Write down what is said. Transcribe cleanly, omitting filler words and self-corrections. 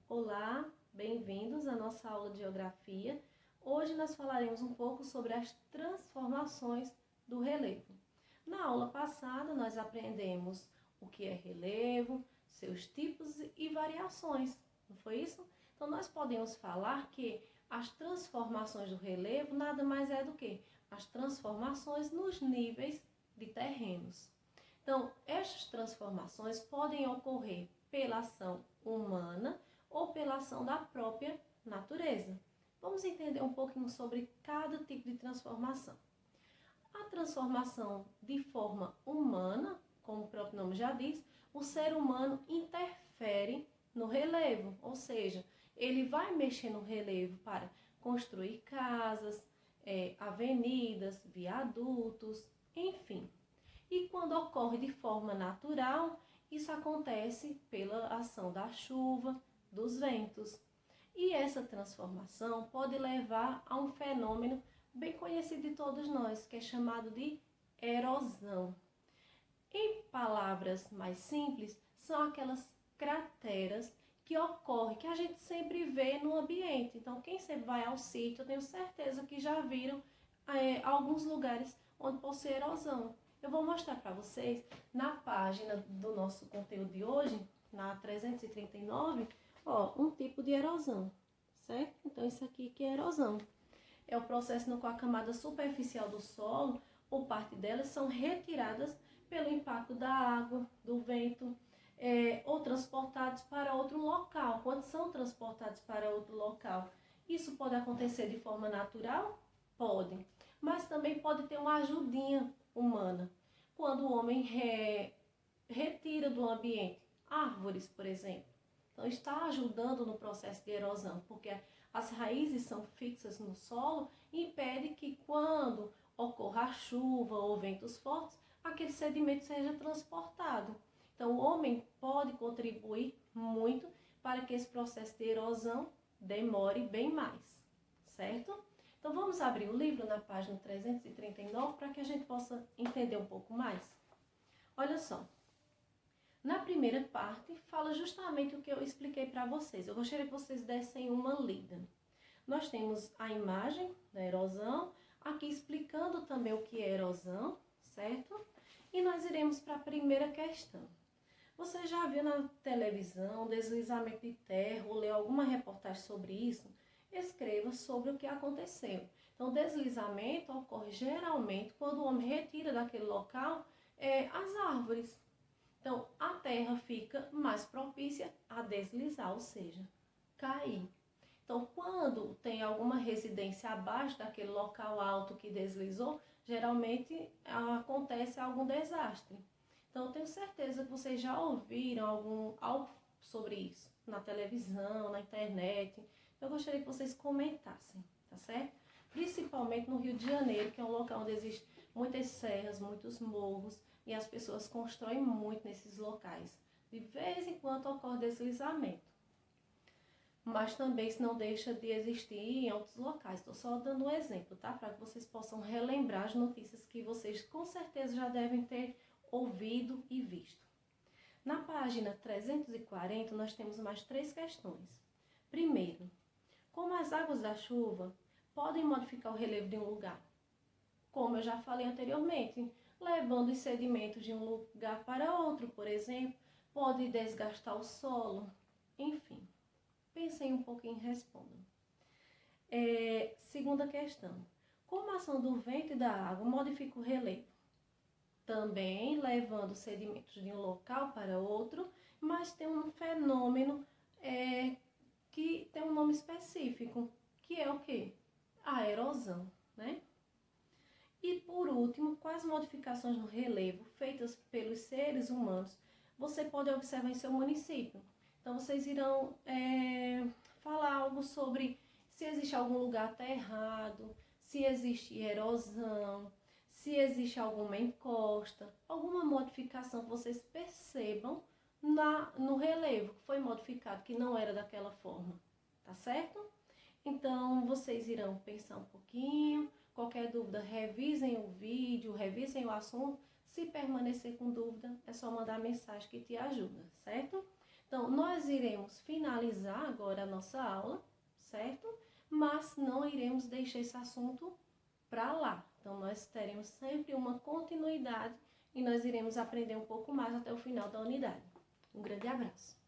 Olá, bem-vindos à nossa aula de Geografia. Hoje nós falaremos um pouco sobre as transformações do relevo. Na aula passada nós aprendemos o que é relevo, seus tipos e variações, não foi isso? Então nós podemos falar que as transformações do relevo nada mais é do que as transformações nos níveis de terrenos. Então, estas transformações podem ocorrer pela ação humana ou pela ação da própria natureza. Vamos entender um pouquinho sobre cada tipo de transformação. A transformação de forma humana, como o próprio nome já diz, o ser humano interfere no relevo, ou seja, ele vai mexer no relevo para construir casas, avenidas, viadutos, enfim. E quando ocorre de forma natural, isso acontece pela ação da chuva, dos ventos. E essa transformação pode levar a um fenômeno bem conhecido de todos nós, que é chamado de erosão. Em palavras mais simples, são aquelas crateras que ocorrem, que a gente sempre vê no ambiente. Então, quem sempre vai ao sítio, eu tenho certeza que já viram alguns lugares onde possui erosão. Eu vou mostrar para vocês na página do nosso conteúdo de hoje, na 339, um tipo de erosão, certo? Então, isso aqui que é erosão. É o processo no qual a camada superficial do solo, ou parte delas, são retiradas pelo impacto da água, do vento, ou transportados para outro local. Quando são transportados para outro local, isso pode acontecer de forma natural? Pode. Mas também pode ter uma ajudinha humana. Quando o homem retira do ambiente árvores, por exemplo. Então, está ajudando no processo de erosão, porque as raízes são fixas no solo e impede que quando ocorra a chuva ou ventos fortes, aquele sedimento seja transportado. Então, o homem pode contribuir muito para que esse processo de erosão demore bem mais, certo? Então, vamos abrir o livro na página 339 para que a gente possa entender um pouco mais. Olha só. Na primeira parte, fala justamente o que eu expliquei para vocês. Eu gostaria que vocês dessem uma lida. Nós temos a imagem da erosão, aqui explicando também o que é erosão, certo? E nós iremos para a primeira questão. Você já viu na televisão deslizamento de terra ou leu alguma reportagem sobre isso? Escreva sobre o que aconteceu. Então, o deslizamento ocorre geralmente quando o homem retira daquele local as árvores. Então, a terra fica mais propícia a deslizar, ou seja, cair. Então, quando tem alguma residência abaixo daquele local alto que deslizou, geralmente acontece algum desastre. Então, eu tenho certeza que vocês já ouviram algo sobre isso na televisão, na internet. Eu gostaria que vocês comentassem, tá certo? Principalmente no Rio de Janeiro, que é um local onde existem muitas serras, muitos morros, e as pessoas constroem muito nesses locais. De vez em quando ocorre deslizamento. Mas também isso não deixa de existir em outros locais. Estou só dando um exemplo, tá? Para que vocês possam relembrar as notícias que vocês com certeza já devem ter ouvido e visto. Na página 340, nós temos mais 3 questões. Primeiro, como as águas da chuva podem modificar o relevo de um lugar? Como eu já falei anteriormente, levando os sedimentos de um lugar para outro, por exemplo, pode desgastar o solo, enfim. Pensem um pouquinho e respondam. Segunda questão. Como a ação do vento e da água modifica o relevo? Também levando sedimentos de um local para outro, mas tem um fenômeno que tem um nome específico, que é o quê? A erosão, né? E por último, quais modificações no relevo feitas pelos seres humanos você pode observar em seu município? Então, vocês irão falar algo sobre se existe algum lugar terrado, se existe erosão, se existe alguma encosta, alguma modificação que vocês percebam no relevo, que foi modificado, que não era daquela forma, tá certo? Então, vocês irão pensar um pouquinho. Qualquer dúvida, revisem o vídeo, revisem o assunto. Se permanecer com dúvida, é só mandar mensagem que te ajuda, certo? Então, nós iremos finalizar agora a nossa aula, certo? Mas não iremos deixar esse assunto para lá. Então, nós teremos sempre uma continuidade e nós iremos aprender um pouco mais até o final da unidade. Um grande abraço!